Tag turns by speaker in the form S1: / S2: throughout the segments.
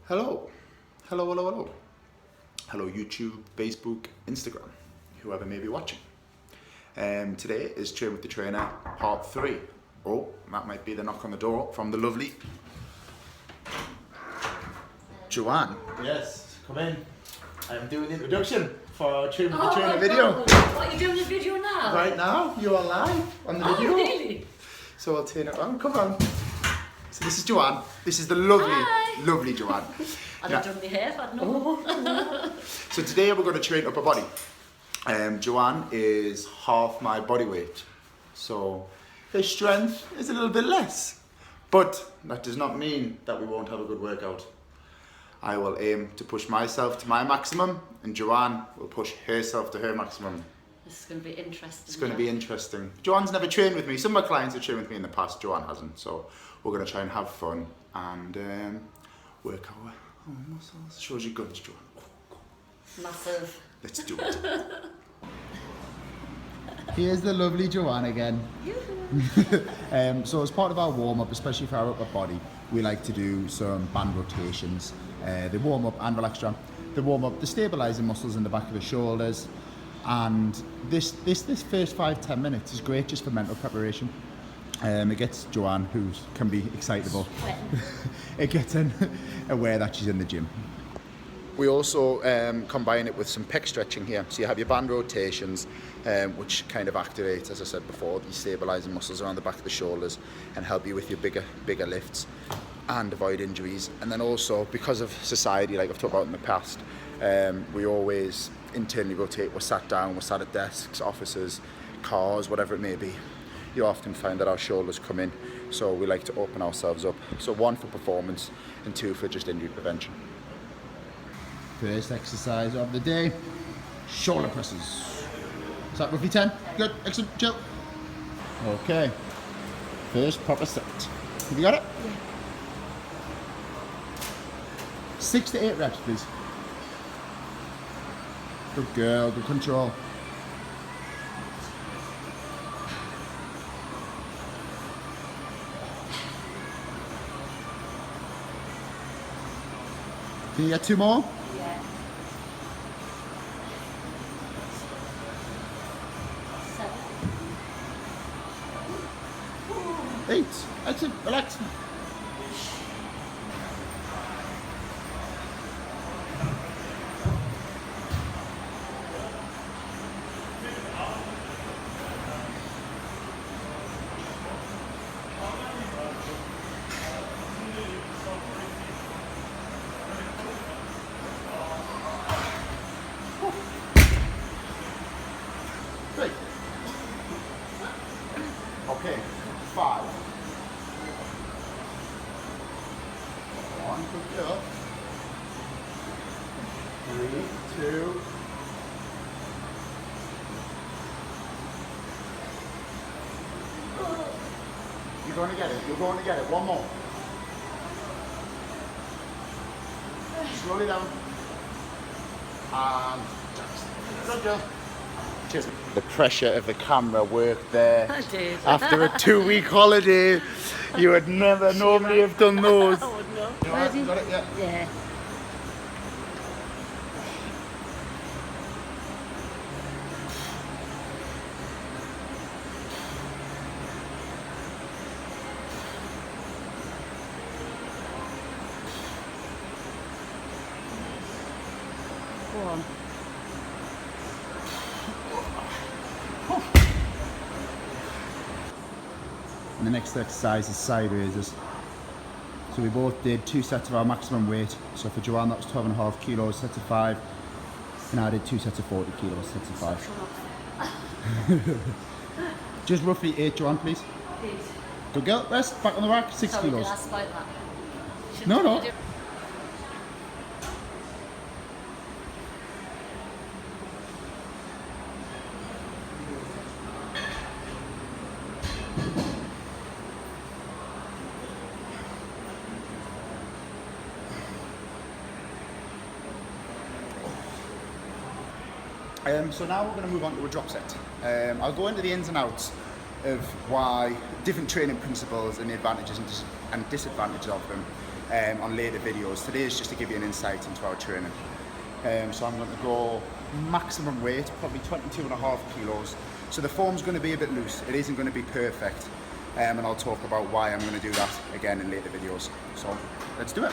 S1: Hello, hello, hello, hello. Hello YouTube, Facebook, Instagram, whoever may be watching. Today is Train with the Trainer part 3. Oh, that might be the knock on the door from the lovely Joanne.
S2: Yes, come in. I'm doing the introduction for Train with the
S3: Oh
S2: Trainer
S3: my
S2: video.
S3: God. What, are you doing the video now?
S2: Right now, you are live on the video.
S3: Oh, really?
S1: So I'll turn it on, come on. So this is Joanne. This is the lovely,
S3: Hi.
S1: lovely Joanne.
S3: I'd
S1: Now-
S3: have done my hair if I'd known.
S1: So today we're going to train up her body. Joanne is half my body weight, so her strength is a little bit less. But that does not mean that we won't have a good workout. I will aim to push myself to my maximum, and Joanne will push herself to her maximum.
S3: This is going to be interesting.
S1: It's going to be interesting. Joanne's never trained with me. Some of my clients have trained with me in the past. Joanne hasn't, so we're going to try and have fun and work our muscles. Shows your guns, Joanne.
S3: Massive.
S1: Let's do it.
S2: Here's the lovely Joanne again. So as part of our warm-up, especially for our upper body, we like to do some band rotations. They warm up and relax John. They warm up the stabilizing muscles in the back of the shoulders. And this first 5-10 minutes is great just for mental preparation. It gets Joanne, who can be excitable, it gets her aware that she's in the gym. We also combine it with some pec stretching here. So you have your band rotations, which kind of activate, as I said before, these stabilizing muscles around the back of the shoulders and help you with your bigger lifts and avoid injuries. And then also, because of society, like I've talked about in the past, we always internally rotate. We're sat down, we're sat at desks, offices, cars, whatever it may be. You often find that our shoulders come in, so we like to open ourselves up. So 1 for performance and 2 for just injury prevention. First exercise of the day, shoulder presses. Is that roughly 10? Good, excellent, chill. Okay, first proper set. Have you got it?
S3: Yeah.
S2: 6 to 8 reps, please. Good girl, good control. Can you get 2 more?
S3: Yeah. 7.
S2: 8. Excellent, relax. Great. Okay, 5. 1, good girl. 3, 2. You're going to get it. You're going to get it. 1 more. Slowly down. And good girl. Cheers. The pressure of the camera worked there.
S3: I did.
S2: After a 2-week holiday, you would never normally have done those.
S3: I would know.
S2: You all right? You got it? Yeah.
S3: Yeah. Go on.
S2: And the next exercise is side raises. So we both did 2 sets of our maximum weight. So for Joanne, that was 12.5 kilos, sets of 5. And I did 2 sets of 40 kilos, sets of 5. Just roughly 8, Joanne, please.
S3: Please.
S2: Good girl, rest, back on the rack, 6
S3: Sorry,
S2: kilos.
S3: did I spoil that?
S2: No, no. So now we're going to move on to a drop set. I'll go into the ins and outs of why different training principles and the advantages and disadvantages of them on later videos. Today is just to give you an insight into our training. So I'm going to go maximum weight, probably 22.5 kilos. So the form's going to be a bit loose. It isn't going to be perfect. And I'll talk about why I'm going to do that again in later videos. So let's do it.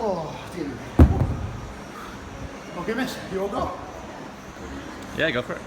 S2: Oh, dear. Okay, miss, you all go?
S4: Yeah, go for it.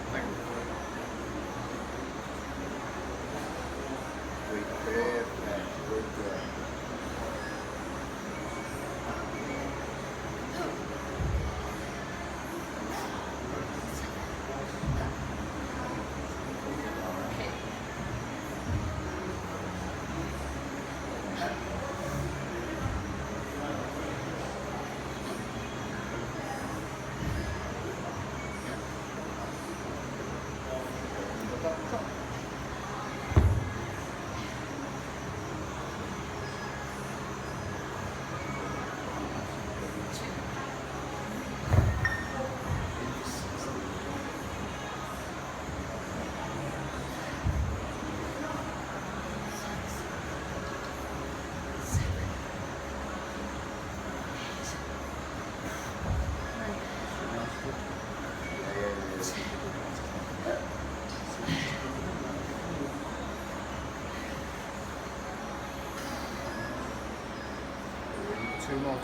S2: Two more.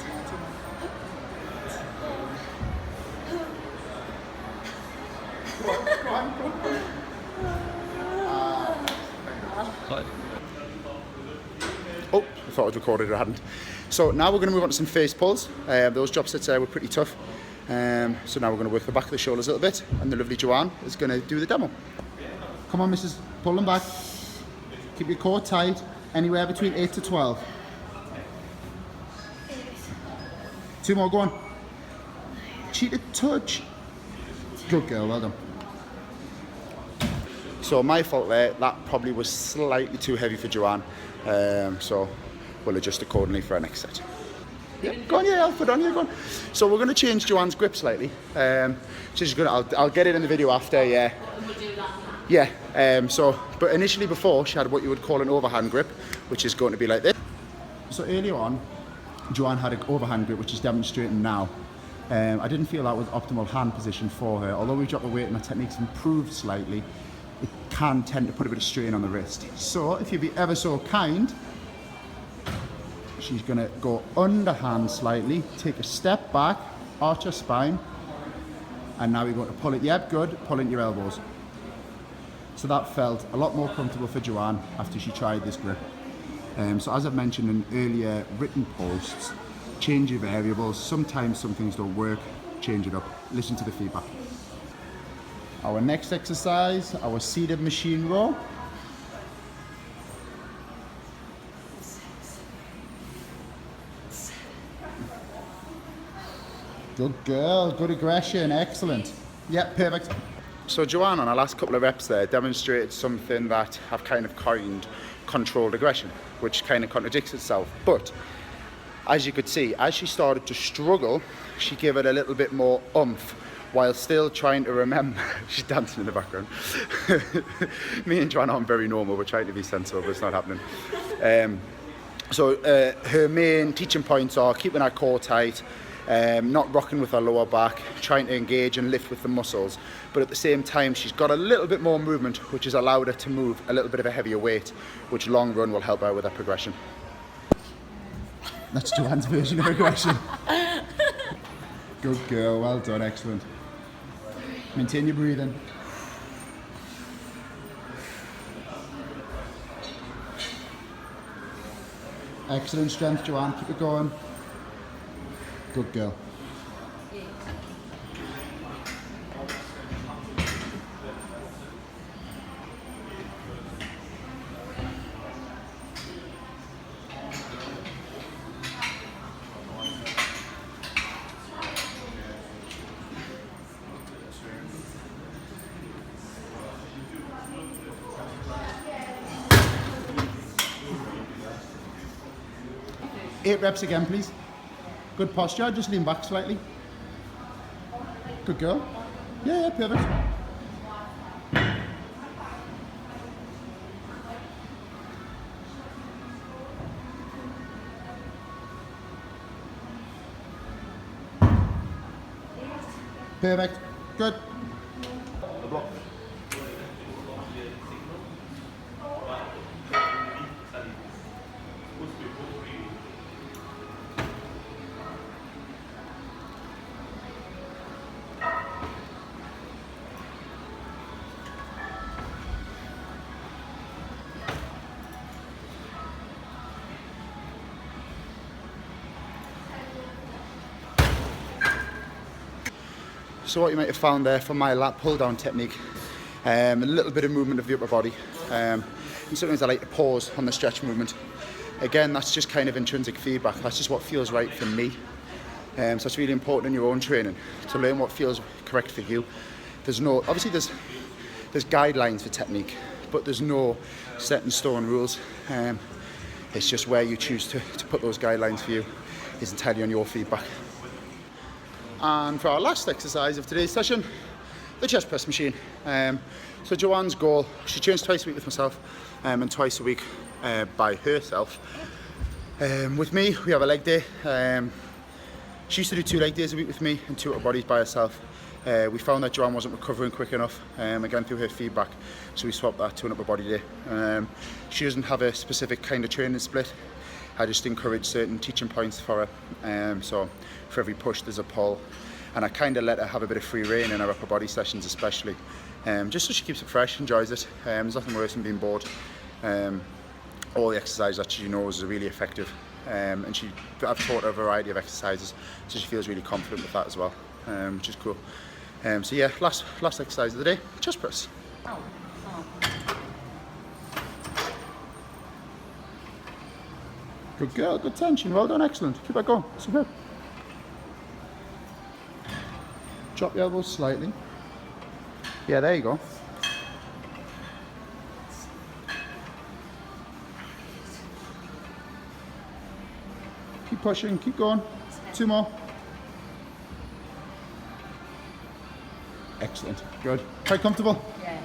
S2: Go on.
S4: Sorry.
S2: Oh, I thought I'd recorded it, I hadn't. So now we're going to move on to some face pulls. Those drop sets there were pretty tough. So now we're going to work the back of the shoulders a little bit, and the lovely Joanne is going to do the demo. Come on, Mrs. Pull them back. Keep your core tight. Anywhere between 8 to 12. 2 more, go on. Cheat a touch. Good girl, well done. So my fault there, that probably was slightly too heavy for Joanne. So we'll adjust accordingly for our next set. Yeah, go on, yeah, I'll put it on, yeah, go on. So we're going to change Joanne's grip slightly. She's gonna, I'll get it in the video after, yeah.
S3: We'll do that.
S2: Yeah, but initially before, she had what you would call an overhand grip, which is going to be like this. So earlier on, Joanne had an overhand grip, which is demonstrating now. I didn't feel that was optimal hand position for her. Although we've dropped the weight and her technique's improved slightly, it can tend to put a bit of strain on the wrist. So if you'd be ever so kind, she's gonna go underhand slightly, take a step back, arch her spine, and now we're going to pull it. Yep, good, pull into your elbows. So that felt a lot more comfortable for Joanne after she tried this grip. So as I've mentioned in earlier written posts, change your variables. Sometimes some things don't work, change it up. Listen to the feedback. Our next exercise, our seated machine row. Good girl, good aggression, excellent. Yep, perfect. So Joanne, on our last couple of reps there, demonstrated something that I've kind of coined
S1: controlled aggression, which kind of contradicts itself. But as you could see, as she started to struggle, she gave it a little bit more oomph while still trying to remember. She's dancing in the background. Me and Joanne aren't very normal. We're trying to be sensible, but it's not happening. So her main teaching points are keeping her core tight, not rocking with her lower back, trying to engage and lift with the muscles, but at the same time she's got a little bit more movement, which has allowed her to move a little bit of a heavier weight, which long run will help her with her progression.
S2: That's Joanne's version of aggression. Good girl, well done, excellent. Maintain your breathing. Excellent strength, Joanne, keep it going. Good girl. Eight reps again, please. Good posture, just lean back slightly. Good girl. Yeah, perfect. Perfect. Good.
S1: So what you might have found there from my lat pull down technique, a little bit of movement of the upper body, and sometimes I like to pause on the stretch movement. Again, that's just kind of intrinsic feedback. That's just what feels right for me. So it's really important in your own training to learn what feels correct for you. There's guidelines for technique, but there's no set in stone rules. It's just where you choose to put those guidelines for you is entirely on your feedback. And for our last exercise of today's session, the chest press machine. So Joanne's goal, she trains twice a week with myself and twice a week by herself. With me, we have a leg day. She used to do 2 leg days a week with me and 2 upper bodies by herself. We found that Joanne wasn't recovering quick enough, again through her feedback, so we swapped that to an upper body day. She doesn't have a specific kind of training split. I just encourage certain teaching points for her. So for every push there's a pull, and I kind of let her have a bit of free rein in her upper body sessions especially, just so she keeps it fresh, enjoys it. There's nothing worse than being bored. All the exercises that she knows are really effective, and I've taught her a variety of exercises, so she feels really confident with that as well, which is cool. So yeah, last exercise of the day, chest press.
S3: Oh.
S2: Good girl, good tension, well done, excellent. Keep that going, superb. Drop the elbows slightly. Yeah, there you go. Keep pushing, keep going. 2 more. Excellent, good. Quite comfortable?
S3: Yeah.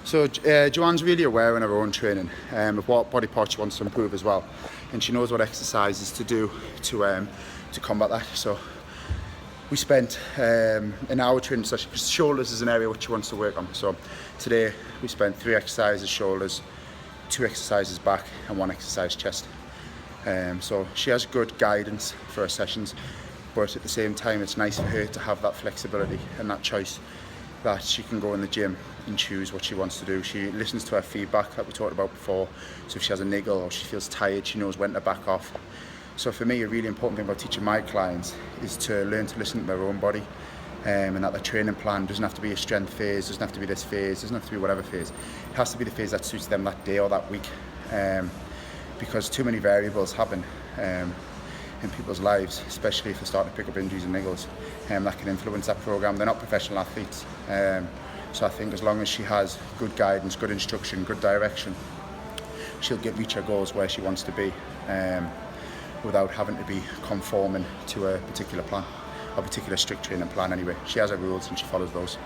S1: So Joanne's really aware in her own training of what body part she wants to improve as well, and she knows what exercises to do to combat that. So we spent an hour training session, because shoulders is an area which she wants to work on. So today we spent 3 exercises shoulders, 2 exercises back, and 1 exercise chest. So she has good guidance for her sessions, but at the same time it's nice for her to have that flexibility and that choice, that she can go in the gym and choose what she wants to do. She listens to her feedback that we talked about before, so if she has a niggle or she feels tired, she knows when to back off. So for me, a really important thing about teaching my clients is to learn to listen to their own body, and that the training plan doesn't have to be a strength phase, doesn't have to be this phase, doesn't have to be whatever phase. It has to be the phase that suits them that day or that week, because too many variables happen in people's lives, especially if they start to pick up injuries and niggles, that can influence that program. They're not professional athletes, so I think as long as she has good guidance, good instruction, good direction,
S2: she'll reach her goals where she wants to be without having to be conforming to a particular plan, a particular strict training plan anyway. She has her rules and she follows those.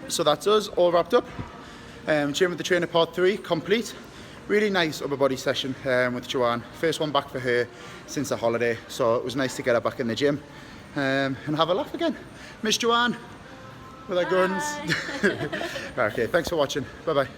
S2: So that's us all wrapped up. Gym with the trainer part 3 complete. Really nice upper body session with Joanne. First one back for her since the holiday, so it was nice to get her back in the gym and have a laugh again. Miss Joanne with her guns. Okay, thanks for watching. Bye bye.